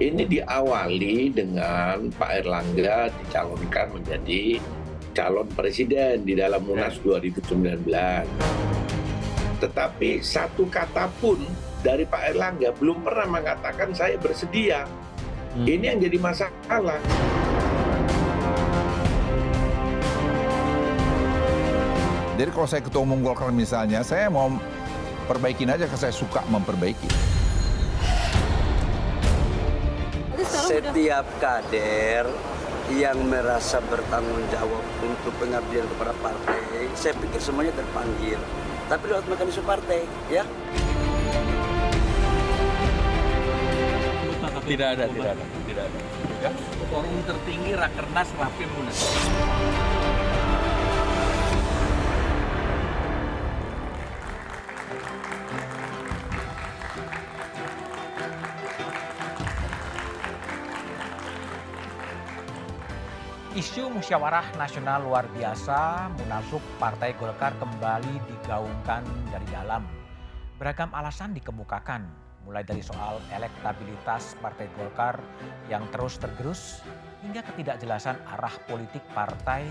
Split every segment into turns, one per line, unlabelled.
Ini diawali dengan Pak Erlangga dicalonkan menjadi calon presiden di dalam Munas 2019. Tetapi satu kata pun dari Pak Erlangga belum pernah mengatakan saya bersedia. Ini yang jadi masalah.
Jadi kalau saya ketua umum Golkar misalnya, saya mau perbaikin aja karena saya suka memperbaiki.
Setiap kader yang merasa bertanggung jawab untuk pengabdian kepada partai, saya pikir semuanya terpanggil. Tapi lewat mekanisme partai, ya.
Tidak ada. Ya. Forum tertinggi Rakernas Rapim Munas.
Isu musyawarah nasional luar biasa Munaslup Partai Golkar kembali digaungkan dari dalam. Beragam alasan dikemukakan, mulai dari soal elektabilitas Partai Golkar yang terus tergerus hingga ketidakjelasan arah politik partai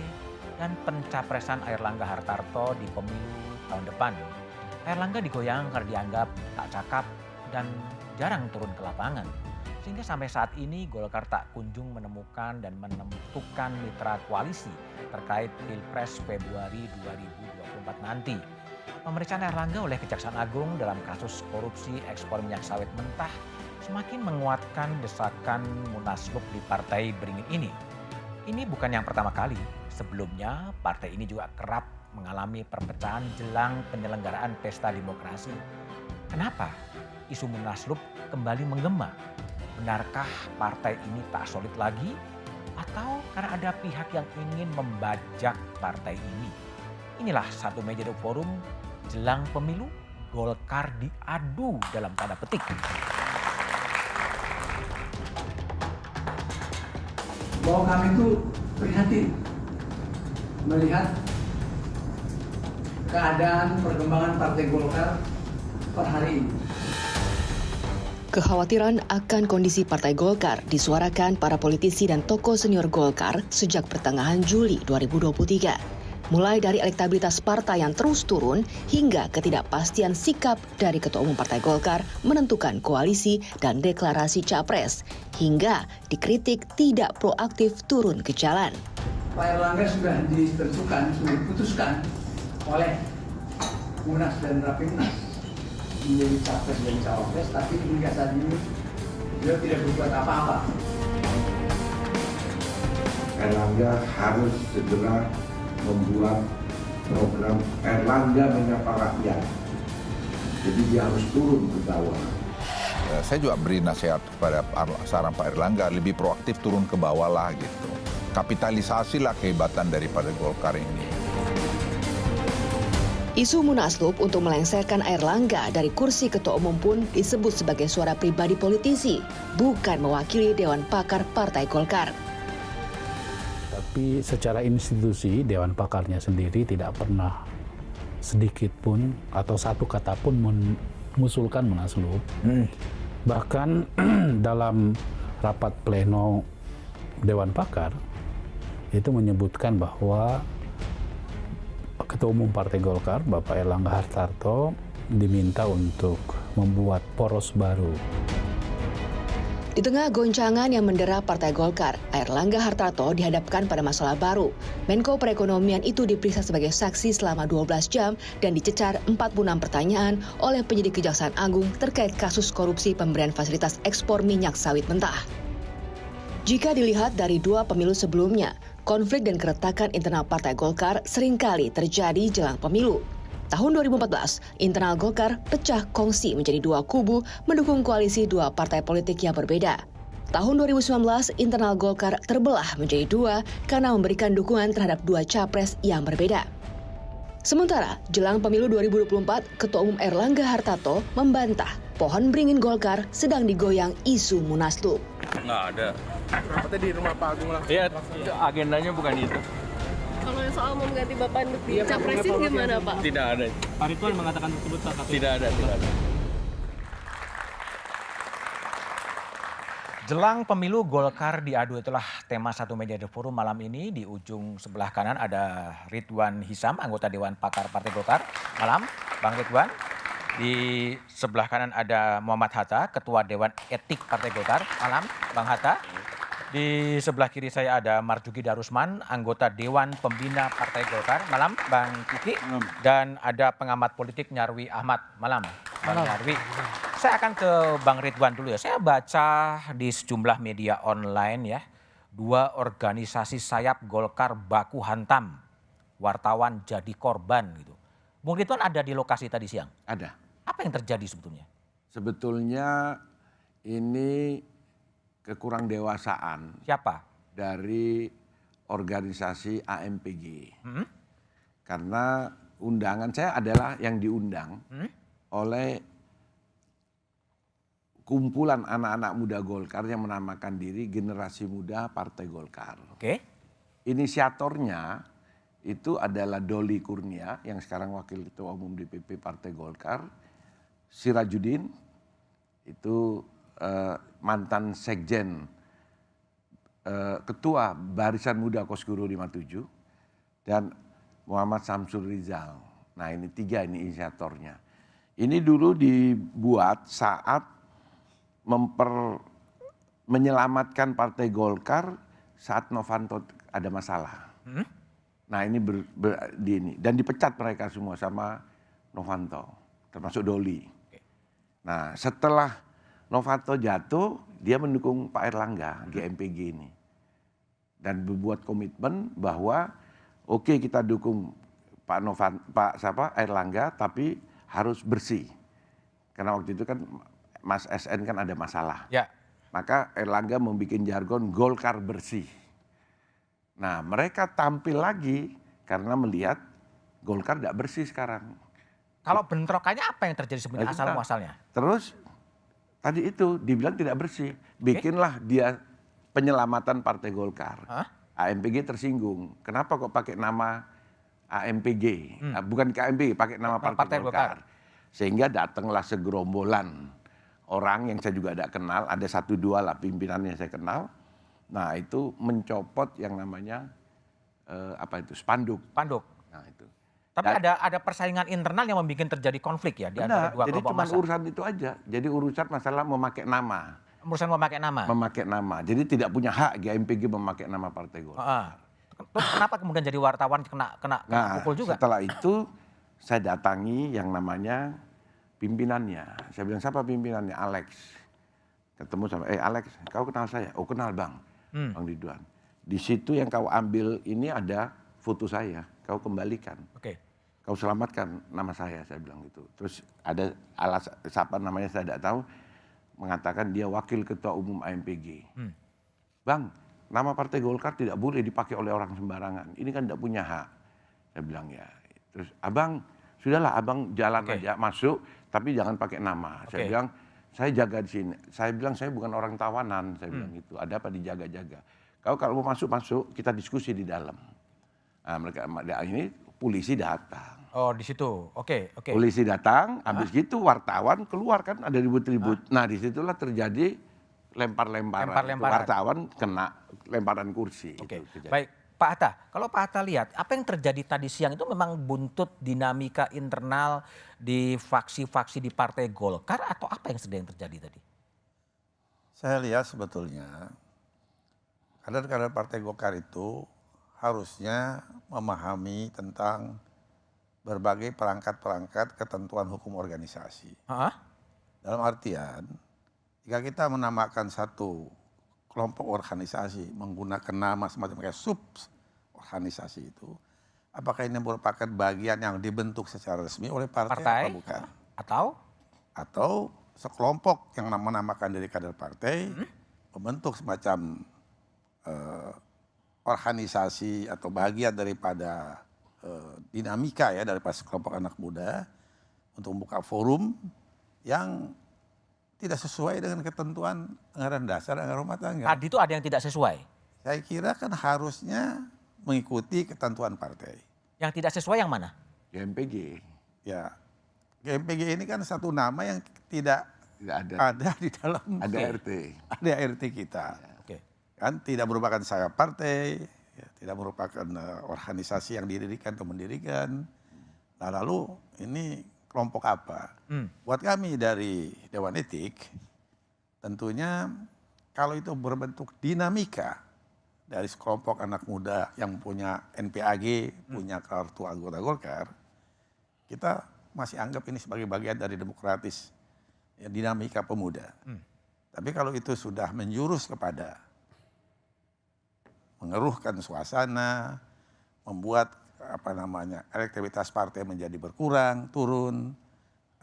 dan pencapresan Airlangga Hartarto di pemilu tahun depan. Airlangga digoyang karena dianggap tak cakap dan jarang turun ke lapangan. Sehingga sampai saat ini Golkar tak kunjung menemukan dan menentukan mitra koalisi terkait Pilpres Februari 2024 nanti. Pemeriksaan Airlangga oleh Kejaksaan Agung dalam kasus korupsi ekspor minyak sawit mentah semakin menguatkan desakan Munaslup di Partai Beringin ini. Ini bukan yang pertama kali. Sebelumnya partai ini juga kerap mengalami perpecahan jelang penyelenggaraan pesta demokrasi. Kenapa isu Munaslup kembali menggema? Benarkah partai ini tak solid lagi? Atau karena ada pihak yang ingin membajak partai ini? Inilah satu meja The Forum jelang pemilu, Golkar diadu dalam tanda petik.
Bahwa kami itu prihatin melihat keadaan perkembangan Partai Golkar per hari ini.
Kekhawatiran akan kondisi Partai Golkar disuarakan para politisi dan tokoh senior Golkar sejak pertengahan Juli 2023. Mulai dari elektabilitas partai yang terus turun hingga ketidakpastian sikap dari Ketua Umum Partai Golkar menentukan koalisi dan deklarasi capres, hingga dikritik tidak proaktif turun ke jalan.
Pak Erlangga sudah ditentukan, sudah diputuskan oleh Munas dan Rapimnas menjadi capres dan cawapres, tapi hingga saat ini beliau tidak berbuat apa-apa.
Erlangga harus segera membuat program Erlangga menyapa rakyat. Jadi dia harus turun ke bawah.
Saya juga beri nasihat kepada saran Pak Erlangga lebih proaktif turun ke bawah lah gitu. Kapitalisasilah kehebatan daripada Golkar ini.
Isu Munaslup untuk melengsarkan Airlangga dari kursi Ketua Umum pun disebut sebagai suara pribadi politisi, bukan mewakili Dewan Pakar Partai Golkar.
Tapi secara institusi Dewan Pakarnya sendiri tidak pernah sedikit pun atau satu kata pun mengusulkan Munaslup. Bahkan dalam rapat pleno Dewan Pakar itu menyebutkan bahwa Ketua Umum Partai Golkar, Bapak Airlangga Hartarto, diminta untuk membuat poros baru.
Di tengah goncangan yang mendera Partai Golkar, Airlangga Hartarto dihadapkan pada masalah baru. Menko Perekonomian itu diperiksa sebagai saksi selama 12 jam dan dicecar 46 pertanyaan oleh penyidik Kejaksaan Agung terkait kasus korupsi pemberian fasilitas ekspor minyak sawit mentah. Jika dilihat dari dua pemilu sebelumnya, konflik dan keretakan internal Partai Golkar seringkali terjadi jelang pemilu. Tahun 2014, internal Golkar pecah kongsi menjadi dua kubu mendukung koalisi dua partai politik yang berbeda. Tahun 2019, internal Golkar terbelah menjadi dua karena memberikan dukungan terhadap dua capres yang berbeda. Sementara, jelang pemilu 2024, Ketua Umum Airlangga Hartarto membantah pohon beringin Golkar sedang digoyang isu Munaslup.
Nggak ada.
Rapatnya di rumah Pak Agung lah.
Iya, agendanya bukan itu.
Kalau yang soal mau mengganti Bapak untuk dicapresin gimana Pak?
Tidak ada.
Pak Ridwan mengatakan tersebut Pak.
Tidak ada.
Jelang pemilu Golkar diadu, itulah tema satu meja The Forum malam ini. Di ujung sebelah kanan ada Ridwan Hisam, anggota Dewan Pakar Partai Golkar. Malam, Bang Ridwan. Di sebelah kanan ada Muhammad Hatta, Ketua Dewan Etik Partai Golkar. Malam, Bang Hatta. Di sebelah kiri saya ada Marjuki Darusman, anggota Dewan Pembina Partai Golkar. Malam, Bang Kiki. Dan ada pengamat politik Nyarwi Ahmad. Malam, Bang Nyarwi. Saya akan ke Bang Ridwan dulu ya. Saya baca di sejumlah media online ya, 2 organisasi sayap Golkar baku hantam, wartawan jadi korban gitu. Bung Ridwan ada di lokasi tadi siang.
Ada.
Apa yang terjadi sebetulnya?
Sebetulnya ini kekurang dewasaan.
Siapa?
Dari organisasi AMPG. Karena undangan saya adalah yang diundang oleh kumpulan anak-anak muda Golkar yang menamakan diri Generasi Muda Partai Golkar.
Oke.
Inisiatornya itu adalah Doli Kurnia yang sekarang Wakil Ketua Umum DPP Partai Golkar, Sirajuddin itu mantan Sekjen Ketua Barisan Muda Kosguru 57 dan Muhammad Samsul Rizal. Nah ini 3 ini inisiatornya. Ini dulu dibuat saat menyelamatkan Partai Golkar saat Novanto ada masalah. Nah ini dan dipecat mereka semua sama Novanto, termasuk Doli. Nah setelah Novanto jatuh, dia mendukung Pak Airlangga GMPG ini. Dan membuat komitmen bahwa oke, kita dukung Pak Airlangga tapi harus bersih. Karena waktu itu kan Mas SN kan ada masalah.
Ya.
Maka Airlangga membuat jargon Golkar bersih. Nah mereka tampil lagi karena melihat Golkar tidak bersih sekarang.
Kalau bentrokannya apa yang terjadi sebenarnya asal muasalnya?
Terus tadi itu dibilang tidak bersih. Bikinlah dia penyelamatan Partai Golkar. AMPG tersinggung. Kenapa kok pakai nama AMPG? Bukan KMPG, pakai nama Partai Golkar. Sehingga datanglah segerombolan orang yang saya juga tidak kenal, ada 1-2 lah pimpinannya saya kenal. Nah itu mencopot yang namanya spanduk.
Spanduk.
Nah itu.
Tapi ada persaingan internal yang membuat terjadi konflik ya di antara 2
jadi
kelompok
cuma
massa.
urusan itu aja. Jadi urusan masalah memakai nama.
Urusan memakai nama.
Memakai nama. Jadi tidak punya hak GMPG memakai nama Partai Golkar.
Terus kenapa kemudian jadi wartawan kena pukul juga?
Setelah itu saya datangi yang namanya pimpinannya. Saya bilang siapa pimpinannya? Alex. Ketemu sama Alex, kau kenal saya? Oh kenal Bang. Bang Ridwan. Di situ yang kau ambil ini ada foto saya. Kau kembalikan.
Oke.
Kau selamatkan nama saya bilang gitu. Terus ada siapa namanya saya tidak tahu, mengatakan dia Wakil Ketua Umum AMPG. Bang, nama Partai Golkar tidak boleh dipakai oleh orang sembarangan. Ini kan tidak punya hak. Saya bilang ya. Terus abang, sudahlah abang jalan aja masuk, tapi jangan pakai nama. Saya bilang, saya jaga di sini. Saya bilang saya bukan orang tawanan. Saya bilang gitu. Ada apa dijaga-jaga. Kau kalau mau masuk, kita diskusi di dalam. Nah, mereka ini polisi datang.
Oh di situ, oke.
Polisi datang, habis gitu wartawan keluar kan ada ribut-ribut. Nah disitulah terjadi lempar-lemparan. Wartawan kena lemparan kursi.
Oke. Baik, Pak Hatta. Kalau Pak Hatta lihat, apa yang terjadi tadi siang itu memang buntut dinamika internal di faksi-faksi di Partai Golkar atau apa yang sedang terjadi tadi?
Saya lihat sebetulnya kader-kader Partai Golkar itu harusnya memahami tentang berbagai perangkat-perangkat ketentuan hukum organisasi. Dalam artian, jika kita menamakan satu kelompok organisasi menggunakan nama semacam kayak sub organisasi itu, apakah ini merupakan bagian yang dibentuk secara resmi oleh partai atau bukan? Atau sekelompok yang menamakan diri kader partai membentuk semacam organisasi atau bagian daripada dinamika ya daripada sekelompok anak muda untuk membuka forum yang tidak sesuai dengan ketentuan anggaran dasar, anggaran rumah tangga.
Tadi itu ada yang tidak sesuai?
Saya kira kan harusnya mengikuti ketentuan partai.
Yang tidak sesuai yang mana?
GMPG.
Ya, GMPG ini kan satu nama yang tidak
Tidak ada.
Ada di dalam.
Ada RT.
Ada RT kita.
Oke.
Kan tidak merupakan sayap partai, ya, tidak merupakan organisasi yang didirikan atau mendirikan. Nah, lalu ini kelompok apa? Buat kami dari Dewan Etik, tentunya kalau itu berbentuk dinamika dari sekelompok anak muda yang punya NPAG, punya kartu anggota Golkar, kita masih anggap ini sebagai bagian dari demokratis, ya, dinamika pemuda. Tapi kalau itu sudah menjurus kepada mengeruhkan suasana, membuat elektabilitas partai menjadi berkurang, turun.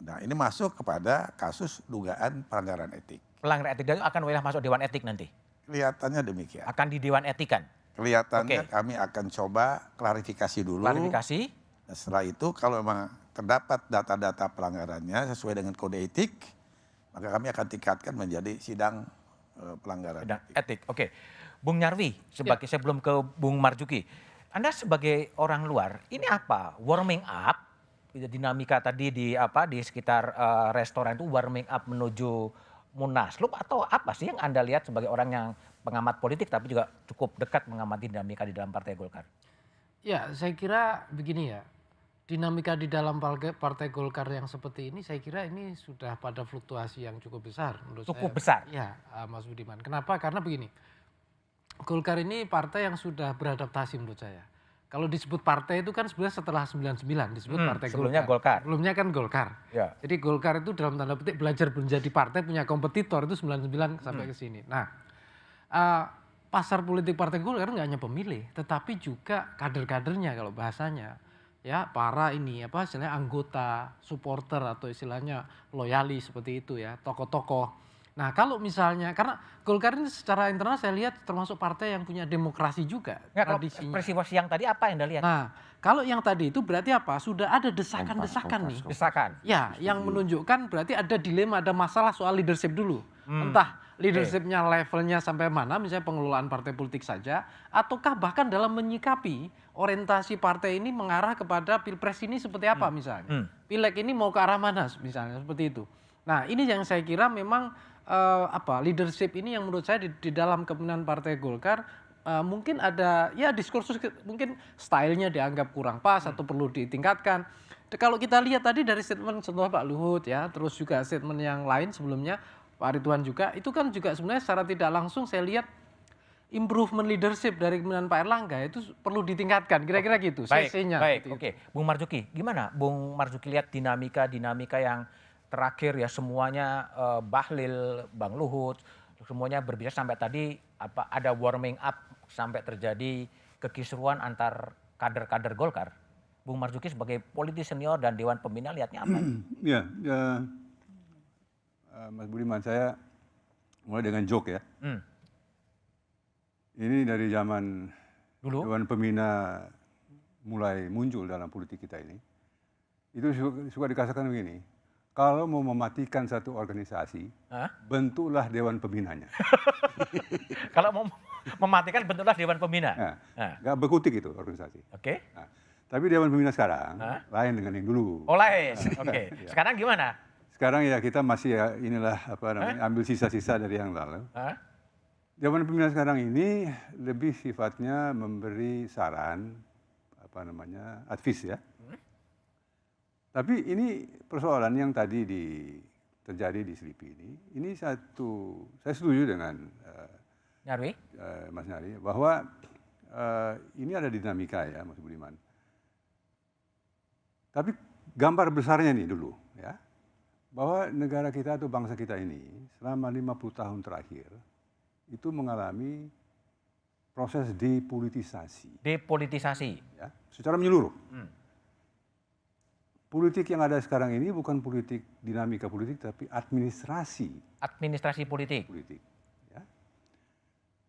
Nah, ini masuk kepada kasus dugaan pelanggaran etik.
Pelanggaran etik dan akan wilayah masuk Dewan Etik nanti.
Kelihatannya demikian.
Akan di Dewan Etik kan?
Kelihatannya kami akan coba klarifikasi dulu.
Klarifikasi.
Nah, setelah itu kalau memang terdapat data-data pelanggarannya sesuai dengan kode etik, maka kami akan tingkatkan menjadi sidang pelanggaran
etik. Oke. Bung Nyarwi, sebelum ke Bung Marzuki, Anda sebagai orang luar, ini apa? Warming up, dinamika tadi di sekitar restoran itu warming up menuju Munaslup atau apa sih yang Anda lihat sebagai orang yang pengamat politik tapi juga cukup dekat mengamati dinamika di dalam Partai Golkar?
Ya, saya kira begini ya. Dinamika di dalam Partai Golkar yang seperti ini saya kira ini sudah pada fluktuasi yang cukup besar menurut saya.
Cukup besar?
Ya, Mas Budiman. Kenapa? Karena begini. Golkar ini partai yang sudah beradaptasi menurut saya. Kalau disebut partai itu kan sebenarnya setelah 99 disebut Partai
sebelumnya Golkar.
Sebelumnya kan Golkar.
Ya.
Jadi Golkar itu dalam tanda petik belajar menjadi partai punya kompetitor itu 99 sampai ke sini. Nah, pasar politik Partai Golkar nggak hanya pemilih, tetapi juga kader-kadernya kalau bahasanya. Ya, para istilahnya anggota, supporter atau istilahnya loyalis seperti itu ya, tokoh-tokoh. Nah, kalau misalnya karena Golkar ini secara internal saya lihat termasuk partai yang punya demokrasi juga.
Tradisinya. Peristiwa siang tadi apa yang Anda lihat?
Nah, kalau yang tadi itu berarti apa? Sudah ada desakan-desakan nih.
Desakan.
Ya, yang menunjukkan berarti ada dilema, ada masalah soal leadership dulu. Entah leadershipnya levelnya sampai mana, misalnya pengelolaan partai politik saja, ataukah bahkan dalam menyikapi orientasi partai ini mengarah kepada pilpres ini seperti apa misalnya. Pileg ini mau ke arah mana misalnya, seperti itu. Nah, ini yang saya kira memang leadership ini yang menurut saya di dalam kepemimpinan Partai Golkar mungkin ada ya diskursus mungkin stylenya dianggap kurang pas atau perlu ditingkatkan. Kalau kita lihat tadi dari statement contoh Pak Luhut ya, terus juga statement yang lain sebelumnya Pak Ridwan juga, itu kan juga sebenarnya secara tidak langsung saya lihat improvement leadership dari kepemimpinan Pak Erlangga itu perlu ditingkatkan, kira-kira gitu.
Baik, oke. Bung Marzuki, gimana Bung Marzuki lihat dinamika yang terakhir ya semuanya Bahlil, Bang Luhut, semuanya berbicara sampai tadi ada warming up sampai terjadi kekisruan antar kader-kader Golkar. Bung Marzuki sebagai politisi senior dan Dewan Pembina lihatnya apa?
Mas Budiman, saya mulai dengan joke ya. Ini dari zaman dulu Dewan Pembina mulai muncul dalam politik kita ini. Itu suka dikatakan begini, kalau mau mematikan satu organisasi, bentuklah Dewan Pembinanya.
Kalau mau mematikan, bentuklah Dewan Pembina?
Nggak berkutik itu organisasi.
Oke.
Tapi Dewan Pembina sekarang lain dengan yang dulu.
Oh lain, oke. Sekarang gimana?
Sekarang ya kita masih ambil sisa-sisa dari yang lalu. Dewan Pembina sekarang ini lebih sifatnya memberi saran, advice ya. Tapi ini persoalan yang tadi terjadi di Selipi ini saya setuju dengan Mas Nyarwi bahwa ini ada dinamika ya Mas Budiman. Tapi gambar besarnya nih dulu ya, bahwa negara kita atau bangsa kita ini selama 50 tahun terakhir itu mengalami proses depolitisasi.
Depolitisasi?
Ya, secara menyeluruh. Politik yang ada sekarang ini bukan politik dinamika politik, tapi administrasi.
Administrasi politik.
Ya.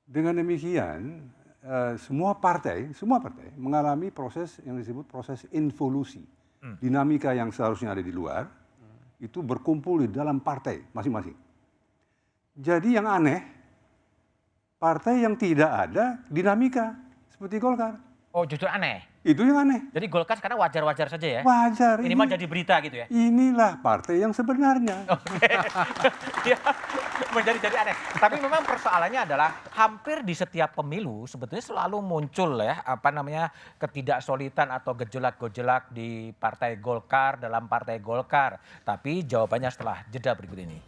Dengan demikian, semua partai mengalami proses yang disebut proses involusi. Dinamika yang seharusnya ada di luar, itu berkumpul di dalam partai masing-masing. Jadi yang aneh, partai yang tidak ada dinamika seperti Golkar.
Oh justru aneh?
Itu yang aneh.
Jadi Golkar sekarang wajar-wajar saja ya?
Wajar.
Ini mah jadi berita gitu ya?
Inilah partai yang sebenarnya.
Oke. Ya, menjadi aneh. Tapi memang persoalannya adalah hampir di setiap pemilu sebetulnya selalu muncul ya ketidaksolidan atau gejolak-gejolak di Partai Golkar dalam Partai Golkar. Tapi jawabannya setelah jeda berikut ini.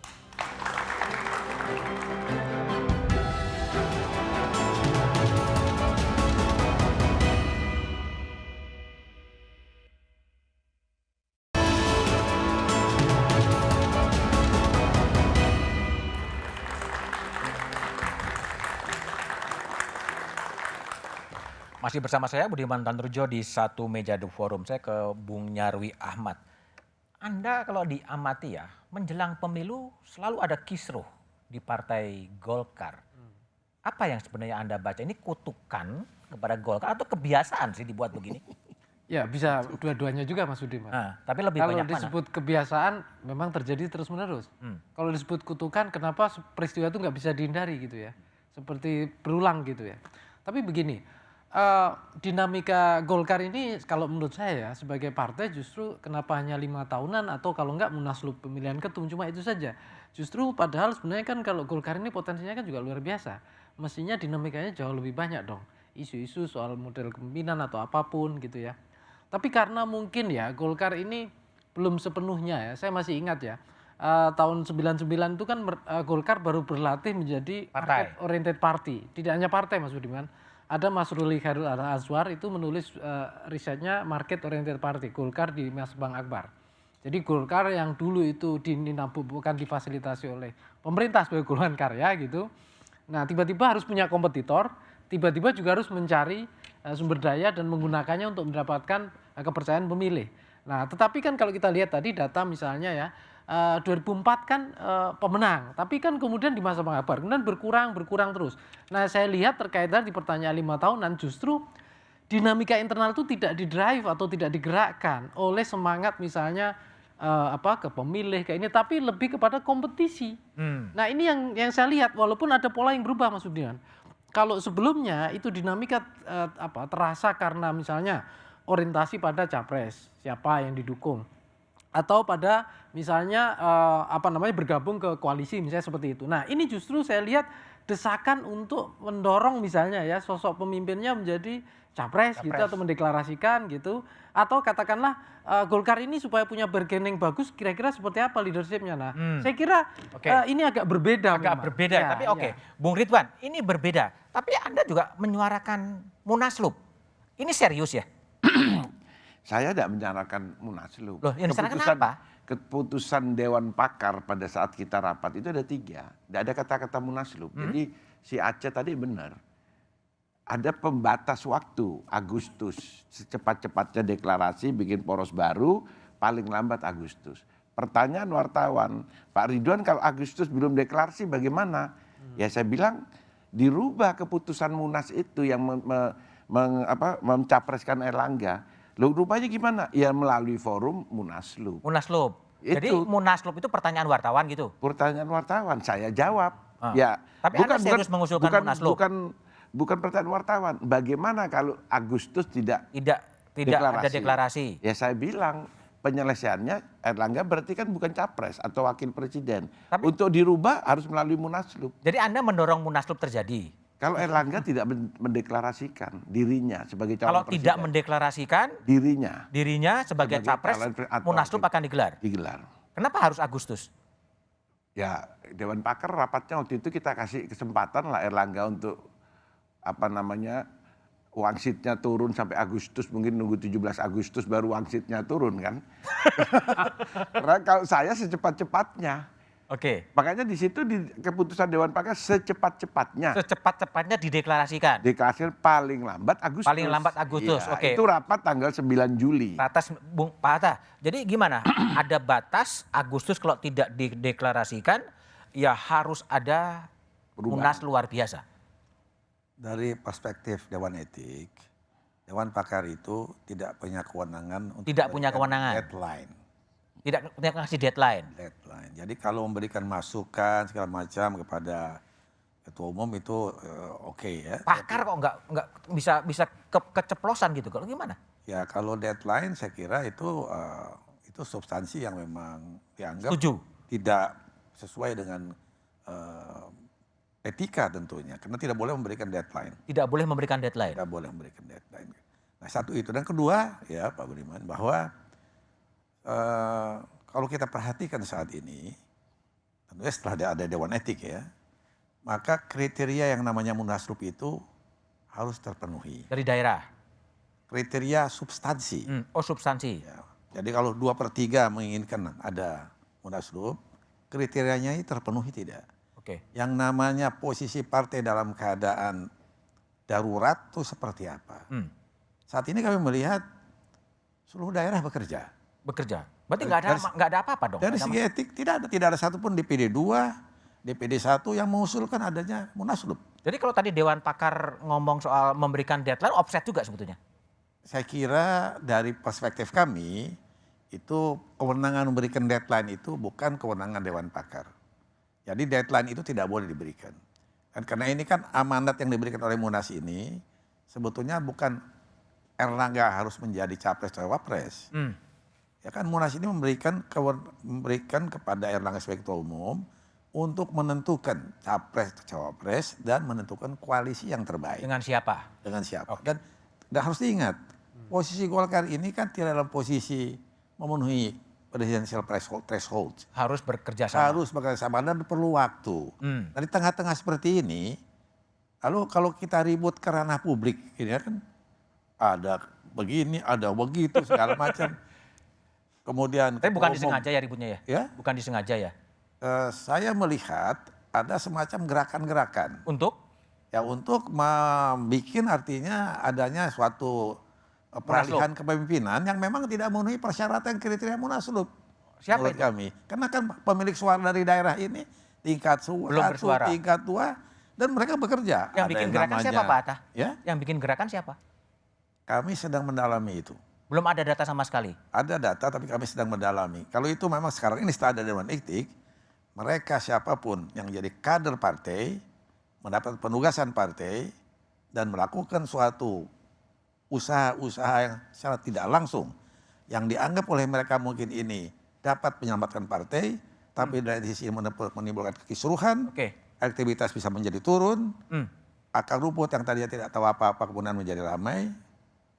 Masih bersama saya Budiman Tanurjo di Satu Meja The Forum. Saya ke Bung Nyarwi Ahmad. Anda kalau diamati ya, menjelang pemilu selalu ada kisruh di Partai Golkar. Apa yang sebenarnya Anda baca? Ini kutukan kepada Golkar atau kebiasaan sih dibuat begini?
Ya bisa dua-duanya juga Mas Budiman.
Tapi lebih
kalau
banyak mana?
disebut kebiasaan memang terjadi terus-menerus. Kalau disebut kutukan kenapa peristiwa itu nggak bisa dihindari gitu ya. Seperti berulang gitu ya. Tapi begini. Dinamika Golkar ini kalau menurut saya ya, sebagai partai justru kenapa hanya 5 tahunan atau kalau enggak munaslup pemilihan ketum cuma itu saja. Justru padahal sebenarnya kan kalau Golkar ini potensinya kan juga luar biasa. Mestinya dinamikanya jauh lebih banyak dong. Isu-isu soal model kepemimpinan atau apapun gitu ya. Tapi karena mungkin ya Golkar ini belum sepenuhnya ya, saya masih ingat ya. Tahun 99 itu kan Golkar baru berlatih menjadi market oriented party. Tidak hanya partai Mas Budiman. Ada Mas Ruli Khairul Azwar itu menulis risetnya Market Oriented Party, Golkar di Mas Bang Akbar. Jadi Golkar yang dulu itu bukan difasilitasi oleh pemerintah sebagai golongan karya gitu. Nah tiba-tiba harus punya kompetitor, tiba-tiba juga harus mencari sumber daya dan menggunakannya untuk mendapatkan kepercayaan pemilih. Nah tetapi kan kalau kita lihat tadi data misalnya ya, 2004 kan pemenang, tapi kan kemudian di masa Bang Akbar kemudian berkurang terus. Nah saya lihat terkait di pertanyaan 5 tahunan justru dinamika internal itu tidak didrive atau tidak digerakkan oleh semangat misalnya ke pemilih kayak ini, tapi lebih kepada kompetisi. Nah ini yang saya lihat walaupun ada pola yang berubah Mas Budiman. Kalau sebelumnya itu dinamika terasa karena misalnya orientasi pada capres, siapa yang didukung. Atau pada misalnya bergabung ke koalisi misalnya seperti itu. Nah ini justru saya lihat desakan untuk mendorong misalnya ya sosok pemimpinnya menjadi capres gitu atau mendeklarasikan gitu. Atau katakanlah Golkar ini supaya punya bargaining bagus kira-kira seperti apa leadershipnya. Nah saya kira ini agak berbeda.
Ya, tapi oke. Bung Ridwan ini berbeda. Tapi Anda juga menyuarakan munaslup. Ini serius ya?
Saya tidak menyatakan munaslup.
Loh, yang disanakan apa?
Keputusan Dewan Pakar pada saat kita rapat itu ada 3. Tidak ada kata-kata munaslup. Jadi si Aceh tadi benar. Ada pembatas waktu, Agustus. Secepat-cepatnya deklarasi, bikin poros baru, paling lambat Agustus. Pertanyaan wartawan, Pak Ridwan kalau Agustus belum deklarasi bagaimana? Ya saya bilang dirubah keputusan Munas itu yang mencapreskan Erlangga. Loh rupanya gimana? Ya melalui forum Munaslup.
Munaslup. Jadi Munaslup itu pertanyaan wartawan gitu?
Pertanyaan wartawan, saya jawab. Ya,
tapi Anda serius mengusulkan Munaslup?
Bukan pertanyaan wartawan. Bagaimana kalau Agustus tidak
ada deklarasi?
Ya saya bilang penyelesaiannya Erlangga berarti kan bukan capres atau wakil presiden. Tapi, untuk dirubah harus melalui Munaslup.
Jadi Anda mendorong Munaslup terjadi?
Kalau Erlangga tidak mendeklarasikan dirinya sebagai calon
kalau
presiden.
Tidak mendeklarasikan dirinya sebagai capres, Munaslup akan digelar. Kenapa harus Agustus?
Ya Dewan Pakar rapatnya waktu itu kita kasih kesempatan lah Erlangga untuk wangsitnya turun sampai Agustus, mungkin nunggu 17 Agustus baru wangsitnya turun kan. Karena kalau saya secepat-cepatnya.
Oke.
Makanya di situ di keputusan Dewan Pakar secepat-cepatnya.
Secepat-cepatnya dideklarasikan.
Deklarasikan paling lambat Agustus.
Paling lambat Agustus.
Iya,
oke.
Itu rapat tanggal 9 Juli.
Batas Pak Hatta. Jadi gimana? Ada batas Agustus kalau tidak dideklarasikan ya harus ada Munas luar biasa.
Dari perspektif Dewan Etik, Dewan Pakar itu tidak punya kewenangan untuk deadline.
Tidak punya kasih deadline.
Jadi kalau memberikan masukan segala macam kepada ketua umum itu oke ya.
Pakar kok nggak bisa keceplosan gitu. Kalau gimana?
Ya kalau deadline saya kira itu substansi yang memang dianggap tidak sesuai dengan etika tentunya. Karena tidak boleh memberikan deadline.
Tidak boleh memberikan deadline?
Tidak boleh memberikan deadline. Nah satu itu. Dan kedua ya Pak Budiman bahwa kalau kita perhatikan saat ini, tentunya setelah ada Dewan Etik ya, maka kriteria yang namanya munaslup itu harus terpenuhi.
Dari daerah?
Kriteria substansi.
Oh substansi.
Ya. Jadi kalau 2/3 menginginkan ada munaslup, kriterianya ini terpenuhi tidak.
Oke.
Yang namanya posisi partai dalam keadaan darurat itu seperti apa. Saat ini kami melihat seluruh daerah bekerja.
Berarti nggak ada apa-apa dong?
Dari segi etik tidak ada satupun DPD 2, DPD 1 yang mengusulkan adanya munaslup.
Jadi kalau tadi Dewan Pakar ngomong soal memberikan deadline, offset juga sebetulnya?
Saya kira dari perspektif kami, itu kewenangan memberikan deadline itu bukan kewenangan Dewan Pakar. Jadi deadline itu tidak boleh diberikan. Dan karena ini kan amanat yang diberikan oleh Munas ini, sebetulnya bukan Erlangga harus menjadi capres atau cawapres. Ya kan Munas ini memberikan kepada Erlangga sebagai ketua umum untuk menentukan capres atau cawapres dan menentukan koalisi yang terbaik.
Dengan siapa?
Dengan siapa. Dan harus diingat, posisi Golkar ini kan tidak dalam posisi memenuhi presidential threshold.
Harus bekerja sama.
Harus bekerja sama dan perlu waktu. Nah, di tengah-tengah seperti ini, lalu kalau kita ribut ke ranah publik, ini kan ada begini, ada begitu, segala macam. Kemudian
tapi bukan disengaja ya ributnya ya?
Ya?
Bukan disengaja ya?
Saya melihat ada semacam gerakan-gerakan.
Untuk?
Ya untuk membuat artinya adanya suatu peralihan kepemimpinan yang memang tidak memenuhi persyaratan kriteria munaslup.
Siapa itu?
Kami. Karena kan pemilik suara dari daerah ini tingkat 1, tingkat 2 dan mereka bekerja.
Yang bikin gerakan siapa Pak Atta?
Ya?
Yang bikin gerakan siapa?
Kami sedang mendalami itu.
Belum ada data sama sekali?
Ada data tapi kami sedang mendalami. Kalau itu memang sekarang ini setelah ada Dewan Etik, mereka siapapun yang jadi kader partai, mendapat penugasan partai, dan melakukan suatu usaha-usaha yang secara tidak langsung, yang dianggap oleh mereka mungkin ini dapat menyelamatkan partai, tapi dari sisi menimbulkan kekisruhan, aktivitas bisa menjadi turun, akar rumput yang tadinya tidak tahu apa-apa kemudian menjadi ramai,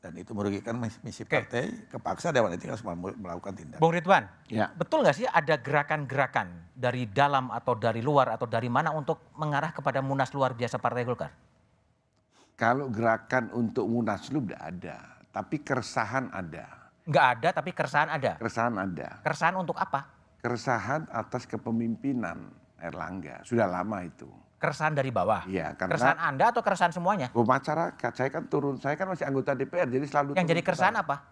dan itu merugikan misi partai, kepaksa Dewan Etik harus melakukan tindakan.
Bung Ridwan,
ya.
Betul nggak sih ada gerakan-gerakan dari dalam atau dari luar atau dari mana untuk mengarah kepada Munas luar biasa Partai Golkar?
Kalau gerakan untuk munaslup tidak ada, tapi keresahan ada.
Nggak ada, tapi keresahan ada?
Keresahan ada.
Keresahan untuk apa?
Keresahan atas kepemimpinan Erlangga, sudah lama itu.
Keresahan dari bawah?
Iya. Karena
keresahan Anda atau keresahan semuanya?
Masyarakat, saya kan masih anggota DPR, jadi selalu
yang jadi keresahan apa?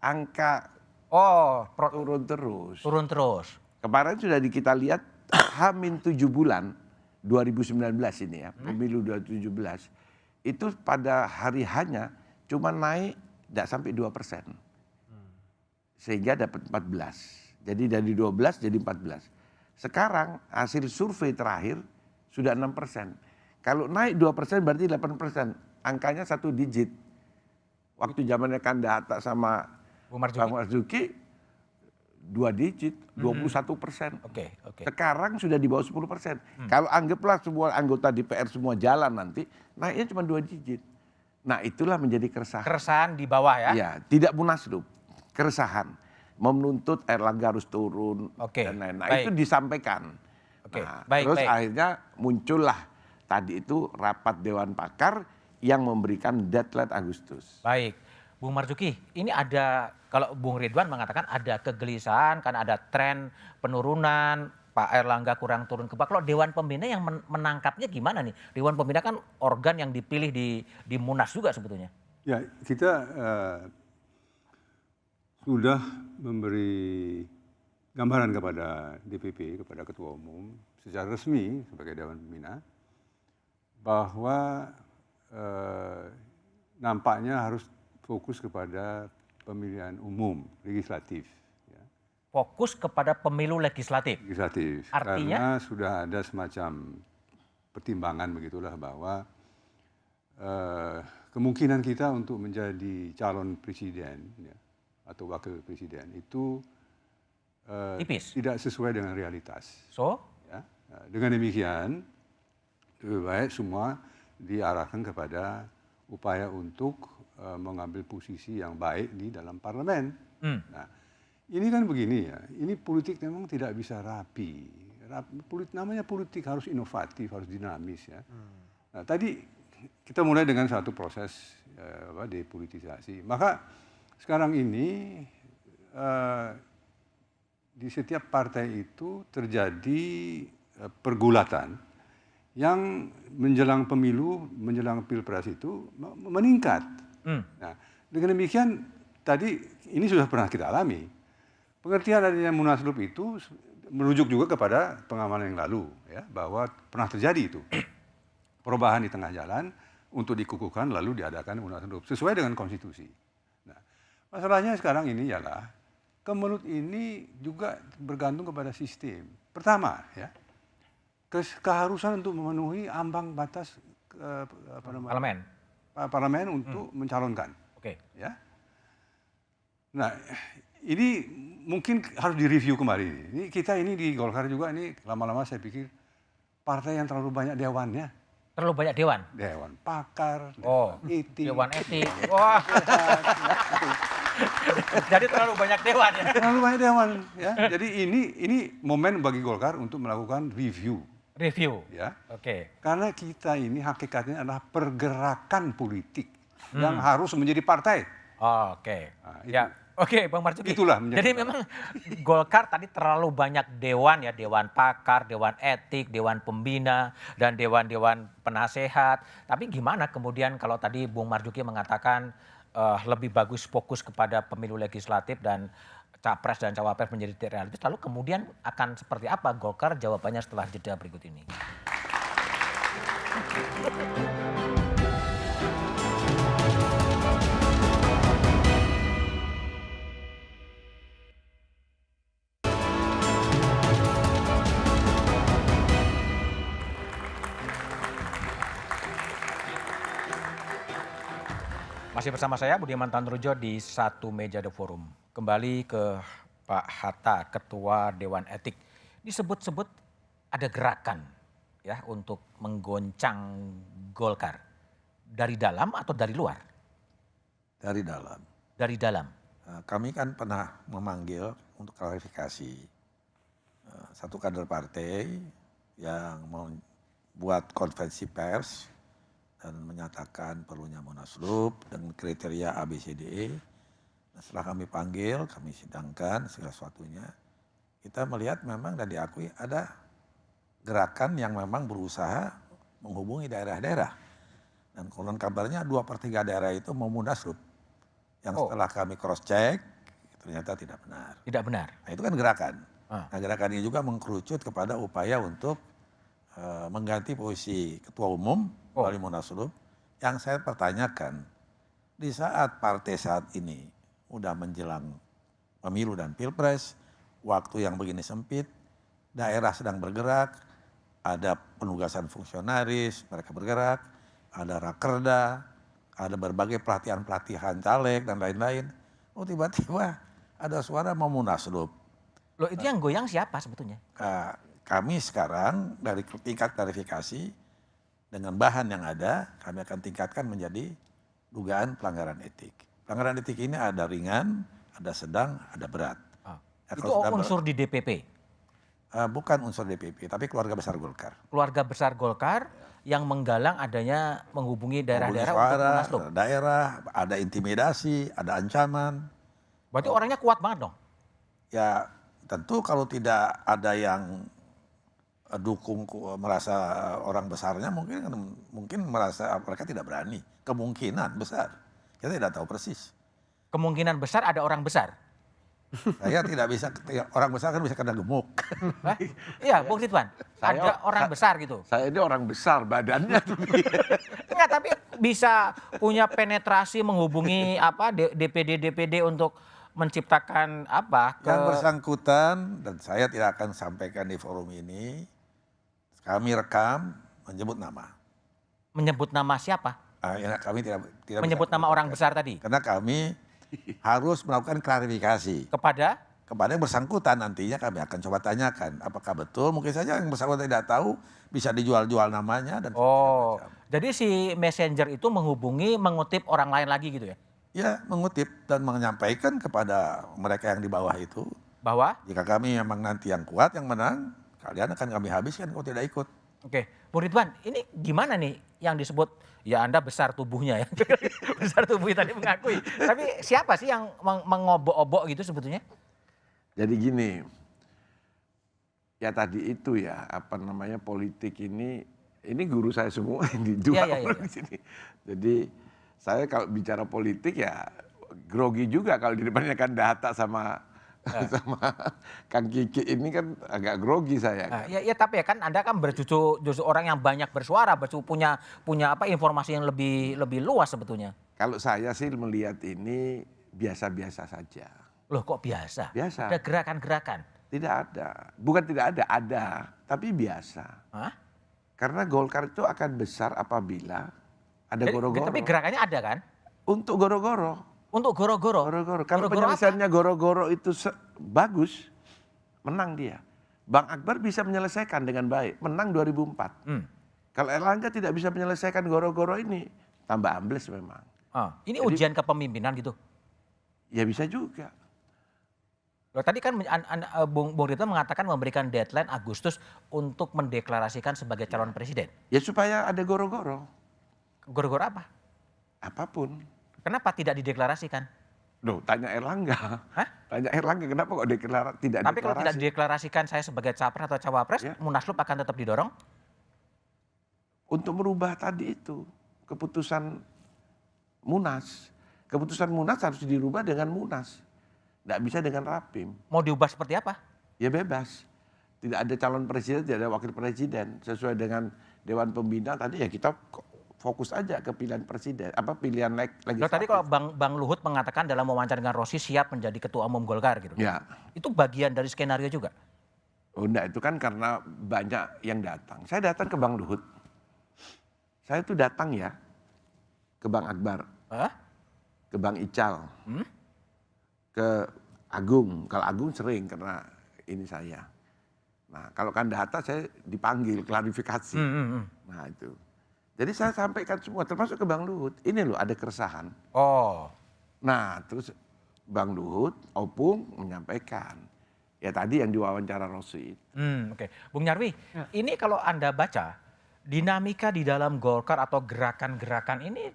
Angka turun terus.
Turun terus.
Kemarin sudah kita lihat H-7 bulan 2019 ini ya, pemilu 2017, itu pada hari hanya cuma naik tidak sampai 2%. Sehingga dapat 14. Jadi dari 12 jadi 14. Sekarang hasil survei terakhir sudah 6%. Kalau naik 2% berarti 8%. Angkanya 1 digit. Waktu zamannya Kanda Hatta sama Bang Marzuki 2 digit, 21%. Sekarang sudah di bawah 10%. Kalau anggaplah semua anggota DPR semua jalan nanti, naiknya cuma 2 digit. Nah itulah menjadi keresahan.
Keresahan di bawah ya?
Iya, tidak munaslup, keresahan. Menuntut Erlangga harus turun dan lain-lain. Nah, itu disampaikan. Terus akhirnya muncullah tadi itu rapat Dewan Pakar yang memberikan deadline Agustus.
Baik, Bung Marzuki, ini ada, kalau Bung Ridwan mengatakan ada kegelisahan karena ada tren penurunan, Pak Erlangga kurang turun ke bawah. Kalau Dewan Pembina yang menangkapnya gimana nih? Dewan Pembina kan organ yang dipilih di Munas juga sebetulnya.
Ya, kita sudah memberi gambaran kepada DPP, kepada Ketua Umum secara resmi sebagai Dewan Pembina bahwa nampaknya harus fokus kepada pemilihan umum legislatif. Ya.
Fokus kepada pemilu legislatif?
Legislatif.
Artinya?
Karena sudah ada semacam pertimbangan begitulah bahwa kemungkinan kita untuk menjadi calon presiden ya, atau wakil presiden itu
tipis,
tidak sesuai dengan realitas.
So,
ya. Dengan demikian lebih baik semua diarahkan kepada upaya untuk mengambil posisi yang baik di dalam parlemen. Nah, ini kan begini ya, ini politik memang tidak bisa rapi. Namanya politik harus inovatif, harus dinamis ya. Nah, tadi kita mulai dengan satu proses depolitisasi. Maka sekarang ini di setiap partai itu terjadi pergulatan yang menjelang pemilu, menjelang pilpres itu meningkat. Nah, dengan demikian tadi ini sudah pernah kita alami. Pengertian adanya munaslup itu merujuk juga kepada pengalaman yang lalu, ya, bahwa pernah terjadi itu perubahan di tengah jalan untuk dikukuhkan lalu diadakan munaslup sesuai dengan konstitusi. Nah, masalahnya sekarang ini ialah kemelut ini juga bergantung kepada sistem. Pertama, ya, keharusan untuk memenuhi ambang batas parlemen untuk mencalonkan.
Oke.
Ya. Nah, ini mungkin harus direview kembali. Ini kita ini di Golkar juga ini lama-lama saya pikir partai yang terlalu banyak dewannya.
Terlalu banyak dewan?
Dewan pakar,
dewan etik. Wah. Jadi terlalu banyak dewan ya?
Terlalu banyak dewan. Ya. Jadi ini momen bagi Golkar untuk melakukan review.
Review?
Ya.
Oke.
Karena kita ini hakikatnya adalah pergerakan politik yang harus menjadi partai.
Oke.
Nah,
ya. Oke, Bang Marzuki.
Itulah.
Jadi memang Golkar tadi terlalu banyak dewan ya, dewan pakar, dewan etik, dewan pembina, dan dewan-dewan penasehat. Tapi gimana kemudian kalau tadi Bung Marzuki mengatakan lebih bagus fokus kepada pemilu legislatif dan capres dan cawapres menjadi realistis, lalu kemudian akan seperti apa Golkar? Jawabannya setelah jeda berikut ini. Masih bersama saya Budiman Tanrujo di Satu Meja The Forum. Kembali ke Pak Hatta, Ketua Dewan Etik. Disebut-sebut ada gerakan ya untuk menggoncang Golkar. Dari dalam atau dari luar?
Dari dalam.
Dari dalam.
Kami kan pernah memanggil untuk klarifikasi satu kader partai yang membuat konferensi pers dan menyatakan perlunya munaslup dengan kriteria ABCDE. Setelah kami panggil, kami sidangkan segala sesuatunya. Kita melihat memang dan diakui ada gerakan yang memang berusaha menghubungi daerah-daerah. Dan konon kabarnya 2/3 daerah itu mau munaslup. Yang setelah kami cross check ternyata tidak benar.
Tidak benar.
Nah, itu kan gerakan. Nah, gerakan ini juga mengkerucut kepada upaya untuk mengganti posisi ketua umum melalui munaslup. Yang saya pertanyakan, di saat partai saat ini udah menjelang pemilu dan pilpres, waktu yang begini sempit, daerah sedang bergerak, ada penugasan fungsionaris, mereka bergerak, ada rakerda, ada berbagai pelatihan-pelatihan caleg dan lain-lain. Oh, tiba-tiba ada suara mau munaslup.
Loh, itu yang goyang siapa sebetulnya?
Kami sekarang dari tingkat klarifikasi dengan bahan yang ada, kami akan tingkatkan menjadi dugaan pelanggaran etik. Pelanggaran etik ini ada ringan, ada sedang, ada berat.
Itu unsur di DPP?
Bukan unsur DPP, tapi keluarga besar Golkar.
Keluarga besar Golkar yang menggalang adanya menghubungi daerah-daerah
suara,
untuk munaslup.
Daerah, ada intimidasi, ada ancaman.
Berarti orangnya kuat banget dong?
Ya tentu kalau tidak ada yang dukung merasa orang besarnya mungkin merasa mereka tidak berani. Kemungkinan besar. Kita tidak tahu persis.
Kemungkinan besar ada orang besar?
Saya tidak bisa, orang besar kan bisa kena gemuk.
Iya, Bung Ridwan. Ada orang besar gitu.
Saya ini orang besar badannya.
Enggak, tapi bisa punya penetrasi menghubungi DPD untuk menciptakan apa?
Yang bersangkutan dan saya tidak akan sampaikan di forum ini. Kami rekam menyebut nama.
Menyebut nama siapa?
Ya, kami tidak
menyebut
bisa
nama orang besar tadi?
karena kami harus melakukan klarifikasi
Kepada?
kepada yang bersangkutan. Nantinya kami akan coba tanyakan apakah betul, mungkin saja yang bersangkutan tidak tahu, bisa dijual-jual namanya dan
Oh, jadi si messenger itu menghubungi, mengutip orang lain lagi gitu ya?
ya mengutip dan menyampaikan kepada mereka yang di bawah itu
Bahwa?
jika kami memang nanti yang kuat, yang menang, kalian akan kami habiskan kalau tidak ikut.
Oke, Bu Ridwan, ini gimana nih yang disebut, ya Anda besar tubuhnya ya, besar tubuhnya tadi mengakui. Tapi siapa sih yang mengobok-obok gitu sebetulnya?
Jadi gini, ya tadi itu ya, apa namanya, politik ini guru saya semua ini dua orang di sini. Jadi saya kalau bicara politik ya grogi juga kalau di depannya kan data sama Kang Kiki ini kan agak grogi saya.
Nah, ya tapi ya kan Anda kan justru orang yang banyak bersuara, punya apa informasi yang lebih luas sebetulnya.
Kalau saya sih melihat ini biasa-biasa saja.
Loh kok biasa?
Biasa.
Ada gerakan-gerakan?
Tidak ada. Bukan tidak ada, tapi biasa.
Hah?
Karena Golkar itu akan besar apabila ada goro-goro.
Tapi gerakannya ada kan?
Untuk goro-goro.
Untuk goro-goro?
Kalau penyelesaiannya goro-goro itu bagus, menang dia. Bang Akbar bisa menyelesaikan dengan baik, menang 2004. Kalau Erlangga tidak bisa menyelesaikan goro-goro ini, tambah ambles memang.
Ini jadi, ujian kepemimpinan gitu?
Ya bisa juga.
Loh, tadi kan Bung Ridwan mengatakan memberikan deadline Agustus untuk mendeklarasikan sebagai calon presiden.
Ya supaya ada goro-goro.
Goro-goro apa?
Apapun.
Kenapa tidak dideklarasikan?
Loh, tanya Erlangga. Hah? Tanya Erlangga kenapa kok tidak
Tapi kalau tidak dideklarasikan saya sebagai capres atau cawapres, ya, Munaslup akan tetap didorong?
Untuk merubah tadi itu, keputusan Munas. Keputusan Munas harus dirubah dengan Munas. Tidak bisa dengan Rapim.
Mau diubah seperti apa?
Ya bebas. Tidak ada calon presiden, tidak ada wakil presiden. Sesuai dengan Dewan Pembina tadi ya kita fokus aja ke pilihan presiden, pilihan legislatif.
Tadi kalau Bang Luhut mengatakan dalam wawancara dengan Rossi siap menjadi ketua umum Golkar gitu.
Ya.
Itu bagian dari skenario juga?
Oh enggak, itu kan karena banyak yang datang. Saya datang ke Bang Luhut. Saya tuh datang ya ke Bang Akbar. Ke Bang Ical. Ke Agung. Kalau Agung sering karena ini saya. Nah kalau Kandahata saya dipanggil klarifikasi. Nah itu. Jadi saya sampaikan semua termasuk ke Bang Luhut. Ini loh ada keresahan.
Oh.
Nah terus Bang Luhut, Opung menyampaikan. Ya tadi yang diwawancara Rossi.
Oke. Bung Nyarwi, ini kalau Anda baca dinamika di dalam Golkar atau gerakan-gerakan ini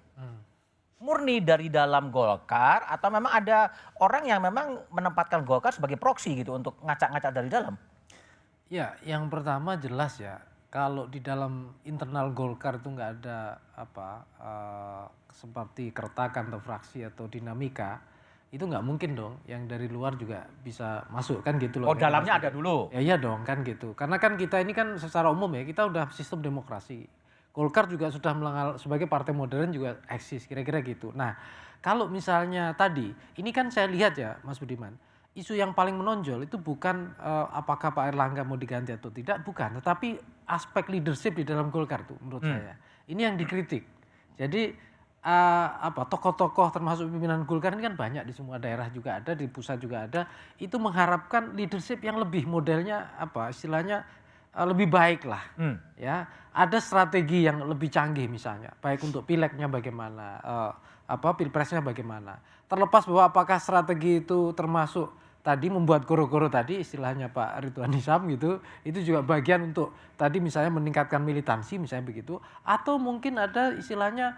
murni dari dalam Golkar atau memang ada orang yang memang menempatkan Golkar sebagai proksi gitu untuk ngacak-ngacak dari dalam?
Ya, yang pertama jelas ya, kalau di dalam internal Golkar itu nggak ada seperti keretakan atau fraksi atau dinamika, itu nggak mungkin dong yang dari luar juga bisa masuk kan gitu loh.
Oh dalamnya ada dulu?
Ya iya dong kan gitu, karena kan kita ini kan secara umum ya kita udah sistem demokrasi. Golkar juga sudah sebagai partai modern juga eksis kira-kira gitu. Nah kalau misalnya tadi, ini kan saya lihat ya Mas Budiman, isu yang paling menonjol itu bukan apakah Pak Erlangga mau diganti atau tidak, bukan. Tetapi aspek leadership di dalam Golkar tuh menurut saya. Ini yang dikritik. Jadi tokoh-tokoh termasuk pimpinan Golkar ini kan banyak di semua daerah juga ada, di pusat juga ada. Itu mengharapkan leadership yang lebih modelnya istilahnya lebih baik lah. Ya, ada strategi yang lebih canggih misalnya, baik untuk pileknya bagaimana, pilpresnya bagaimana. Terlepas bahwa apakah strategi itu termasuk tadi membuat goro-goro tadi istilahnya Pak Ridwan Hisam gitu, itu juga bagian untuk tadi misalnya meningkatkan militansi misalnya begitu, atau mungkin ada istilahnya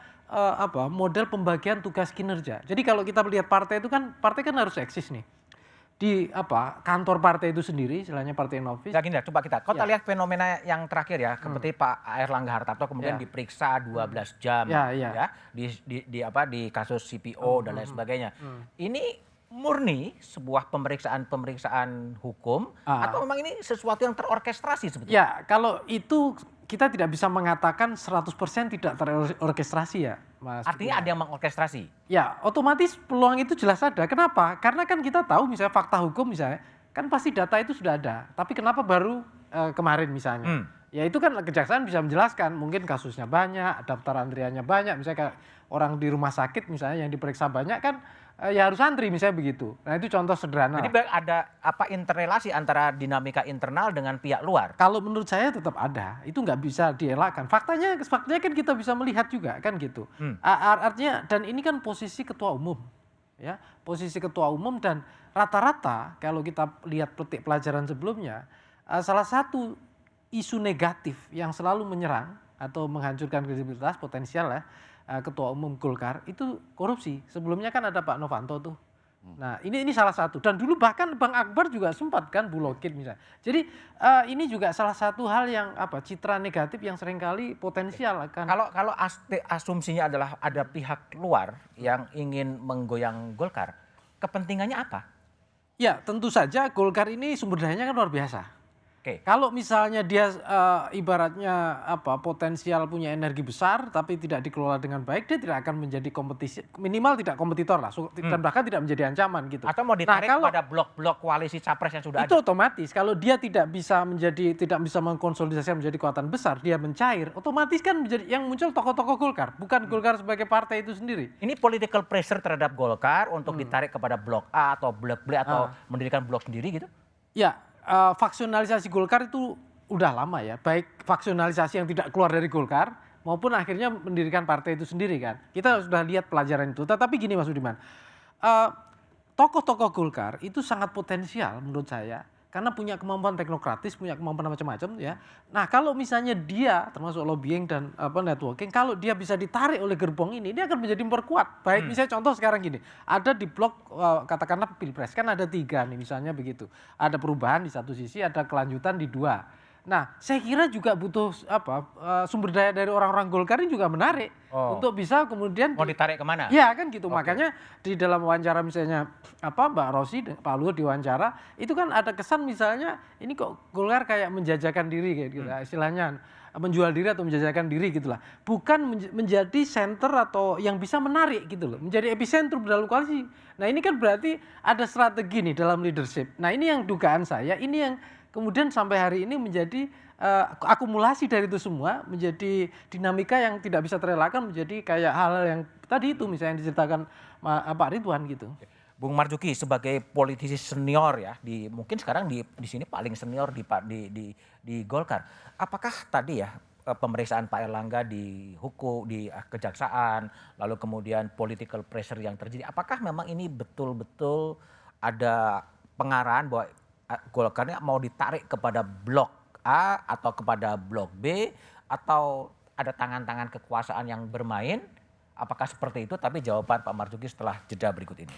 model pembagian tugas kinerja. Jadi kalau kita melihat partai itu kan, partai kan harus eksis nih. Di kantor partai itu sendiri, istilahnya partai in office.
Ya gini, coba kita lihat fenomena yang terakhir ya, seperti Pak Erlangga Hartarto kemudian diperiksa 12 jam di kasus CPO dan lain sebagainya. Ini murni sebuah pemeriksaan hukum atau memang ini sesuatu yang terorkestrasi sebetulnya?
Ya, kalau itu kita tidak bisa mengatakan 100% tidak terorkestrasi ya, Mas.
Artinya ada yang mengorkestrasi?
Ya, otomatis peluang itu jelas ada. Kenapa? Karena kan kita tahu misalnya fakta hukum misalnya, kan pasti data itu sudah ada. Tapi kenapa baru kemarin misalnya? Ya itu kan kejaksaan bisa menjelaskan, mungkin kasusnya banyak, daftar antriannya banyak, misalnya kayak orang di rumah sakit misalnya yang diperiksa banyak kan ya harus antri misalnya begitu. Nah itu contoh sederhana.
Jadi ada apa interrelasi antara dinamika internal dengan pihak luar?
Kalau menurut saya tetap ada, itu nggak bisa dielakkan. Faktanya kan kita bisa melihat juga kan gitu. Artinya dan ini kan posisi ketua umum, ya posisi ketua umum dan rata-rata kalau kita lihat petik pelajaran sebelumnya, salah satu isu negatif yang selalu menyerang atau menghancurkan kredibilitas potensial ya ketua umum Golkar itu korupsi. Sebelumnya kan ada Pak Novanto tuh. Nah ini salah satu dan dulu bahkan Bang Akbar juga sempat kan bulokin misalnya. Jadi ini juga salah satu hal yang citra negatif yang seringkali potensial akan.
Kalau asumsinya adalah ada pihak luar yang ingin menggoyang Golkar, kepentingannya apa?
Ya tentu saja Golkar ini sumber dayanya kan luar biasa.
Oke.
Kalau misalnya dia ibaratnya potensial punya energi besar tapi tidak dikelola dengan baik, dia tidak akan menjadi kompetisi, minimal tidak kompetitor lah, dan bahkan tidak menjadi ancaman gitu.
Atau mau ditarik pada blok-blok koalisi capres yang sudah
itu
ada.
otomatis kalau dia tidak bisa mengkonsolidasikan menjadi kekuatan besar, dia mencair, otomatis kan menjadi yang muncul tokoh-tokoh Golkar, bukan Golkar sebagai partai itu sendiri.
Ini political pressure terhadap Golkar untuk ditarik kepada blok A atau blok B atau mendirikan blok sendiri gitu?
Ya. Faksionalisasi Golkar itu udah lama ya, baik faksionalisasi yang tidak keluar dari Golkar maupun akhirnya mendirikan partai itu sendiri kan. Kita sudah lihat pelajaran itu. Tetapi gini Mas Budiman, tokoh-tokoh Golkar itu sangat potensial menurut saya karena punya kemampuan teknokratis, punya kemampuan macam-macam ya. Nah kalau misalnya dia termasuk lobbying dan networking, kalau dia bisa ditarik oleh gerbong ini, dia akan menjadi memperkuat. Baik misalnya contoh sekarang gini, ada di blok katakanlah Pilpres kan ada 3 nih misalnya begitu. Ada perubahan di satu sisi, ada kelanjutan di 2. Nah, saya kira juga butuh sumber daya dari orang-orang Golkar ini juga menarik untuk bisa kemudian
mau ditarik kemana?
Ya kan gitu. Makanya di dalam wawancara misalnya Mbak Rosy, Pak Luhut diwawancara, itu kan ada kesan misalnya ini kok Golkar kayak menjajakan diri kayak gitu, istilahnya menjual diri atau menjajakan diri gitulah. Bukan menjadi center atau yang bisa menarik gitu loh, menjadi epicentrum dalam koalisi. Nah, ini kan berarti ada strategi nih dalam leadership. Nah, ini yang dugaan saya, ini yang kemudian sampai hari ini menjadi akumulasi dari itu semua, menjadi dinamika yang tidak bisa terelakkan, menjadi kayak hal-hal yang tadi itu misalnya yang diceritakan Pak Ridwan gitu.
Bung Marzuki sebagai politisi senior ya, mungkin sekarang di sini paling senior di Golkar. Apakah tadi ya pemeriksaan Pak Erlangga di hukum, di kejaksaan, lalu kemudian political pressure yang terjadi, apakah memang ini betul-betul ada pengarahan bahwa Golkarnya mau ditarik kepada blok A atau kepada blok B atau ada tangan-tangan kekuasaan yang bermain? Apakah seperti itu? Tapi jawaban Pak Marzuki setelah jeda berikut ini.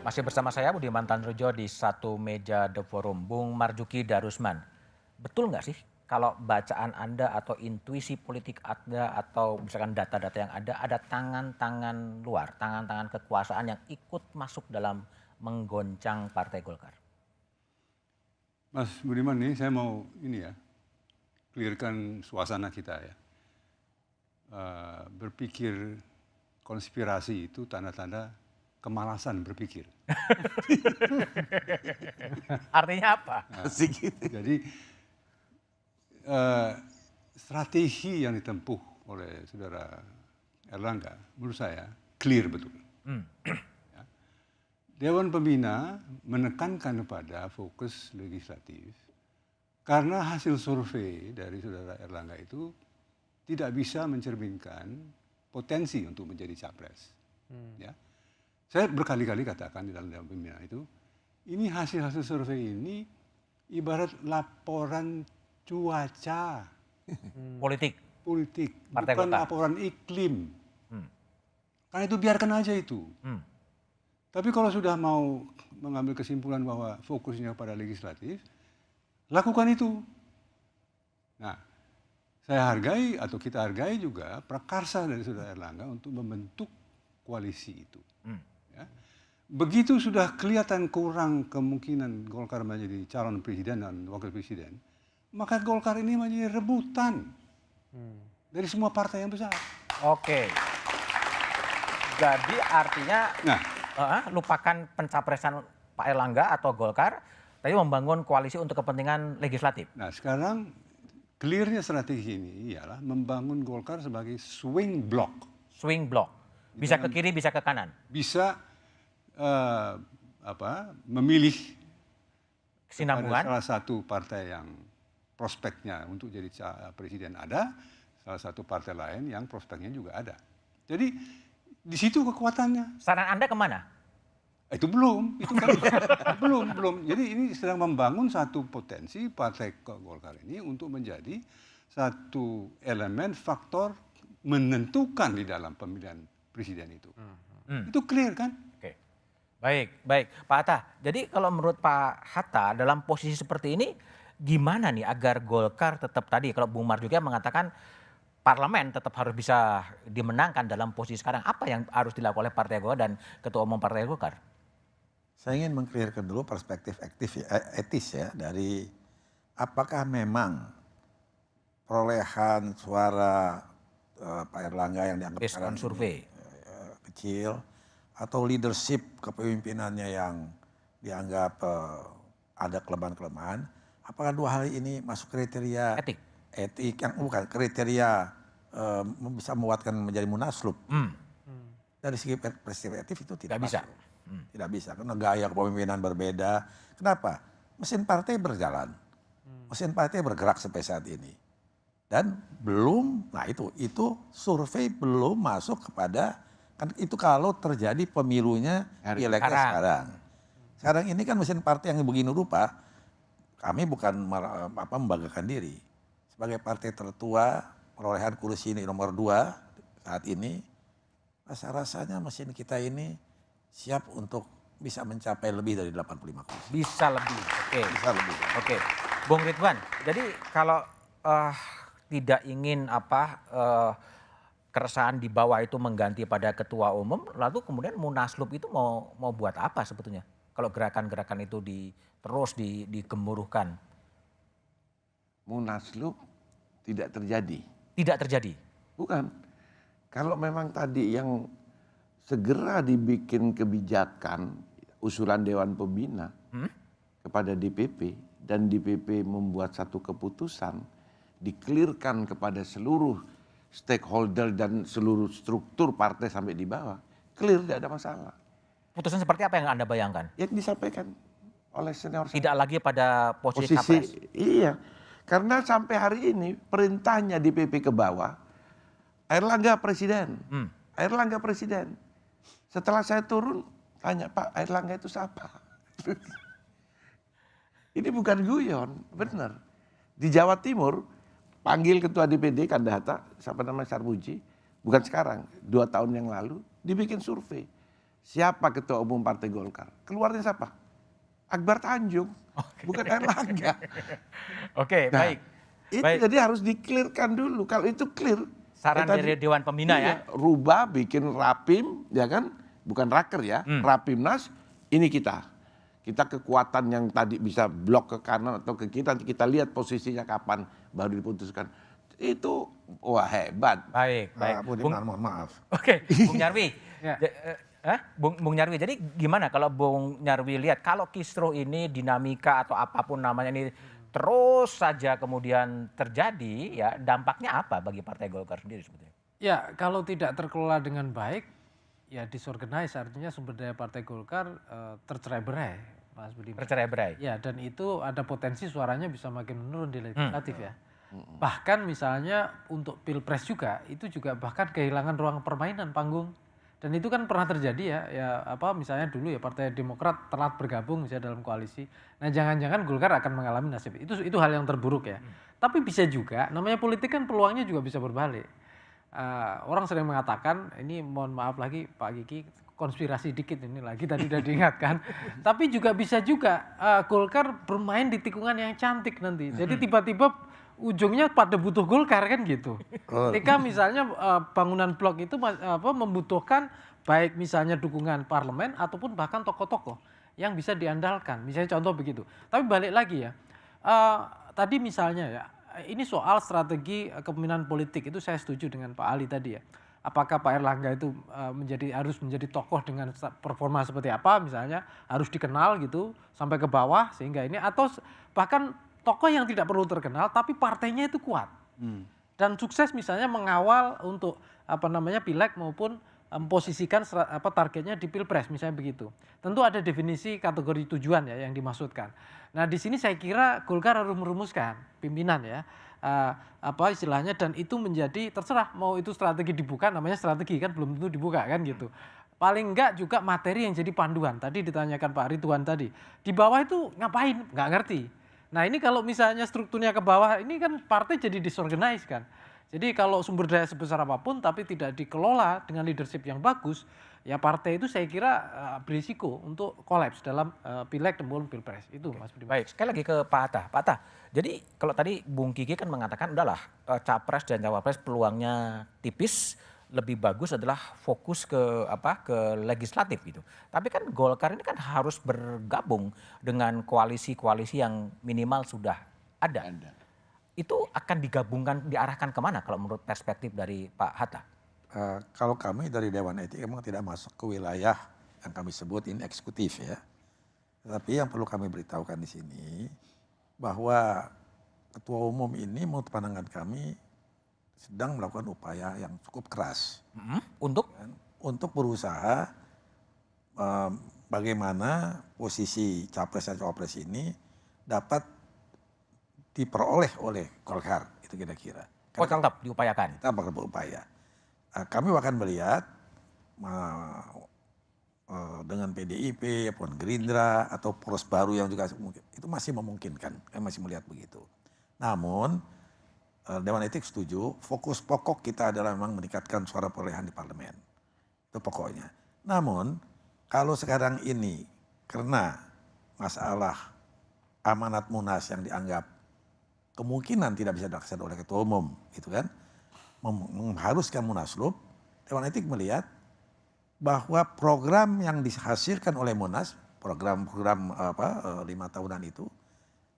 Masih bersama saya Budiman Tanrujo di satu meja The Forum. Bung Marzuki Darusman, betul nggak sih kalau bacaan Anda atau intuisi politik Anda atau misalkan data-data yang ada tangan-tangan luar, tangan-tangan kekuasaan yang ikut masuk dalam menggoncang Partai Golkar?
Mas Budiman, ini saya mau clearkan suasana kita ya. Berpikir konspirasi itu tanda-tanda kemalasan berpikir.
Artinya apa?
Jadi strategi yang ditempuh oleh saudara Erlangga menurut saya clear betul. Ya. Dewan Pembina menekankan kepada fokus legislatif karena hasil survei dari saudara Erlangga itu tidak bisa mencerminkan potensi untuk menjadi capres. Ya. Saya berkali-kali katakan di dalam Dewan Pembina itu, ini hasil-hasil survei ini ibarat laporan cuaca.
Politik.
Partai bukan Golkar. Laporan iklim. Karena itu biarkan aja itu. Tapi kalau sudah mau mengambil kesimpulan bahwa fokusnya pada legislatif, lakukan itu. Nah, saya hargai atau kita hargai juga prakarsa dari saudara Erlangga untuk membentuk koalisi itu. Ya. begitu sudah kelihatan kurang kemungkinan Golkar menjadi calon presiden dan wakil presiden, maka Golkar ini menjadi rebutan dari semua partai yang besar.
Oke. Jadi artinya lupakan pencapresan Pak Erlangga atau Golkar, tapi membangun koalisi untuk kepentingan legislatif.
Nah sekarang clearnya strategi ini ialah membangun Golkar sebagai swing block.
Swing block, bisa ke kiri, bisa ke kanan.
Bisa memilih
kesinambungan
salah satu partai yang prospeknya untuk jadi presiden ada, salah satu partai lain yang prospeknya juga ada. Jadi di situ kekuatannya.
Saran Anda kemana?
Itu belum, itu kan belum. Jadi ini sedang membangun satu potensi partai Golkar ini untuk menjadi satu elemen faktor menentukan di dalam pemilihan presiden itu. Itu clear kan?
Baik. Pak Hatta, jadi kalau menurut Pak Hatta dalam posisi seperti ini gimana nih agar Golkar tetap tadi, kalau Bung Mar juga mengatakan parlemen tetap harus bisa dimenangkan dalam posisi sekarang. Apa yang harus dilakukan oleh Partai Golkar dan Ketua Umum Partai Golkar?
Saya ingin mengklirkan dulu perspektif etis ya dari apakah memang perolehan suara Pak Erlangga yang dianggap sekarang
survei
kecil, atau leadership kepemimpinannya yang dianggap ada kelemahan-kelemahan, apakah dua hal ini masuk kriteria etik yang bukan kriteria bisa membuatkan menjadi munaslup? Dari segi perspektif itu tidak bisa. Tidak bisa, karena gaya kepemimpinan berbeda. Kenapa? Mesin partai berjalan, mesin partai bergerak sampai saat ini, dan belum, nah itu survei belum masuk kepada. Kan itu kalau terjadi pemilunya pilegnya sekarang. Sekarang ini kan mesin partai yang begini rupa, kami bukan membanggakan diri. Sebagai partai tertua, perolehan kursi ini nomor 2 saat ini, rasa-rasanya mesin kita ini siap untuk bisa mencapai lebih dari 85 kursi.
Bisa lebih, oke.
Bisa lebih.
Oke, Bung Ridwan, jadi kalau tidak ingin keresahan di bawah itu mengganti pada ketua umum, lalu kemudian munaslup itu mau buat apa sebetulnya? Kalau gerakan-gerakan itu terus digemuruhkan.
Munaslup tidak terjadi.
Tidak terjadi?
Bukan. Kalau memang tadi yang segera dibikin kebijakan usulan Dewan Pembina kepada DPP, dan DPP membuat satu keputusan, dikelirkan kepada seluruh stakeholder dan seluruh struktur partai sampai di bawah, clear, tidak ada masalah.
Putusan seperti apa yang Anda bayangkan?
Yang disampaikan oleh senior.
Tidak lagi pada posisi capres?
Iya, karena sampai hari ini perintahnya DPP ke bawah, Erlangga presiden, Erlangga presiden. Setelah saya turun, tanya, Pak, Erlangga itu siapa? Ini bukan guyon, benar. Di Jawa Timur, panggil ketua DPD Kandahata, siapa namanya Sarmuji, bukan sekarang, 2 tahun yang lalu, dibikin survei. Siapa ketua umum Partai Golkar? Keluarnya siapa? Akbar Tanjung, bukan Erlangga.
Oke, baik.
Itu jadi harus diklirkan dulu. Kalau itu clear,
saran dari Dewan Pembina ya.
Rubah, bikin rapim, ya kan? Bukan raker ya, rapimnas. Ini kita kekuatan yang tadi bisa blok ke kanan atau ke kiri, nanti kita lihat posisinya kapan baru diputuskan. Itu wah hebat.
Baik.
Mohon maaf.
Oke, Bung Nyarwi. Bung Nyarwi, jadi gimana kalau Bung Nyarwi lihat kalau kisruh ini dinamika atau apapun namanya ini terus saja kemudian terjadi, ya dampaknya apa bagi Partai Golkar sendiri sebetulnya?
Ya, kalau tidak terkelola dengan baik, ya disorganize, artinya sumber daya Partai Golkar tercerai-berai, Mas Budiman.
Tercerai-berai.
Ya, dan itu ada potensi suaranya bisa makin menurun di legislatif ya. Bahkan misalnya untuk Pilpres juga, itu juga bahkan kehilangan ruang permainan panggung. Dan itu kan pernah terjadi misalnya dulu ya Partai Demokrat telat bergabung misalnya dalam koalisi. Nah, jangan-jangan Golkar akan mengalami nasib itu hal yang terburuk ya. Tapi bisa juga, namanya politik kan peluangnya juga bisa berbalik. Orang sering mengatakan, ini mohon maaf lagi Pak Kiki, konspirasi dikit ini lagi tadi udah diingatkan. Tapi juga bisa juga Golkar bermain di tikungan yang cantik nanti. Jadi tiba-tiba ujungnya pada butuh Golkar kan gitu. Ketika misalnya bangunan blok itu membutuhkan baik misalnya dukungan parlemen ataupun bahkan tokoh-tokoh yang bisa diandalkan. Misalnya contoh begitu. Tapi balik lagi ya, tadi misalnya ya, ini soal strategi kepemimpinan politik itu saya setuju dengan Pak Ali tadi ya. Apakah Pak Erlangga itu harus menjadi tokoh dengan performa seperti apa, misalnya harus dikenal gitu sampai ke bawah sehingga ini, atau bahkan tokoh yang tidak perlu terkenal tapi partainya itu kuat dan sukses misalnya mengawal untuk pileg maupun memposisikan targetnya di pilpres misalnya begitu. Tentu ada definisi kategori tujuan ya yang dimaksudkan. Nah di sini saya kira Golkar harus merumuskan pimpinan ya. Istilahnya, dan itu menjadi terserah mau itu strategi dibuka, namanya strategi kan belum tentu dibuka kan gitu. Paling enggak juga materi yang jadi panduan. Tadi ditanyakan Pak Ridwan tadi, di bawah itu ngapain? Nggak ngerti. Nah ini kalau misalnya strukturnya ke bawah, ini kan partai jadi disorganize kan. Jadi kalau sumber daya sebesar apapun tapi tidak dikelola dengan leadership yang bagus, ya partai itu saya kira berisiko untuk kolaps dalam pileg maupun pilpres. Itu Mas Budiman.
Baik, sekali lagi ke Pak Hatta. Pak Hatta, jadi kalau tadi Bung Kiki kan mengatakan udahlah capres dan cawapres peluangnya tipis, lebih bagus adalah fokus ke legislatif gitu. Tapi kan Golkar ini kan harus bergabung dengan koalisi-koalisi yang minimal sudah ada. Itu akan digabungkan, diarahkan kemana kalau menurut perspektif dari Pak Hatta?
Kalau kami dari Dewan Etik memang tidak masuk ke wilayah yang kami sebut ini eksekutif ya. Tetapi yang perlu kami beritahukan di sini bahwa Ketua Umum ini menurut pandangan kami sedang melakukan upaya yang cukup keras untuk berusaha bagaimana posisi capres dan cawapres ini dapat diperoleh oleh Golkar, itu kira-kira.
Oh, tetap diupayakan.
Kita bakal berupaya. Kami akan melihat dengan PDIP, ataupun Gerindra atau poros baru yang juga itu masih memungkinkan. Kami masih melihat begitu. Namun Dewan Etik setuju, fokus pokok kita adalah memang meningkatkan suara perolehan di parlemen. Itu pokoknya. Namun kalau sekarang ini karena masalah amanat Munas yang dianggap kemungkinan tidak bisa dilaksanakan oleh Ketua Umum, gitu kan, mengharuskan Munaslup, Dewan Etik melihat bahwa program yang dihasilkan oleh Munas, program-program 5 tahunan itu,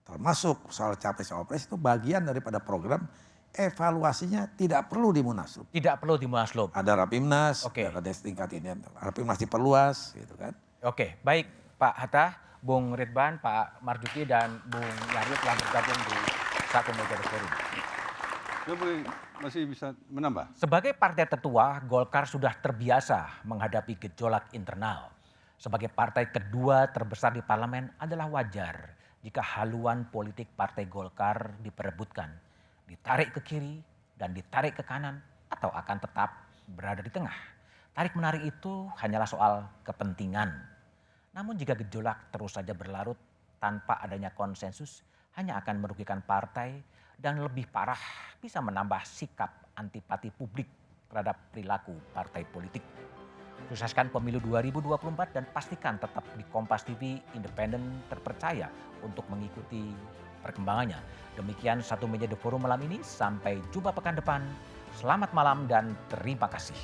termasuk soal capres-cawapres itu bagian daripada program evaluasinya tidak perlu di Munaslup.
Tidak perlu di Munaslup.
Ada Rapimnas, ada tingkat ini, Rapimnas diperluas, gitu kan.
Oke, baik Pak Hatta, Bung Ridwan, Pak Marzuki dan Bung Yahya telah bergabung di satu meja forum.
Saya masih bisa menambah.
Sebagai partai tertua, Golkar sudah terbiasa menghadapi gejolak internal. Sebagai partai kedua terbesar di parlemen adalah wajar jika haluan politik partai Golkar diperebutkan, ditarik ke kiri dan ditarik ke kanan atau akan tetap berada di tengah. Tarik-menarik itu hanyalah soal kepentingan. Namun jika gejolak terus saja berlarut tanpa adanya konsensus, hanya akan merugikan partai dan lebih parah bisa menambah sikap antipati publik terhadap perilaku partai politik. Sukseskan pemilu 2024 dan pastikan tetap di Kompas TV independen terpercaya untuk mengikuti perkembangannya. Demikian satu meja The Forum malam ini, sampai jumpa pekan depan. Selamat malam dan terima kasih.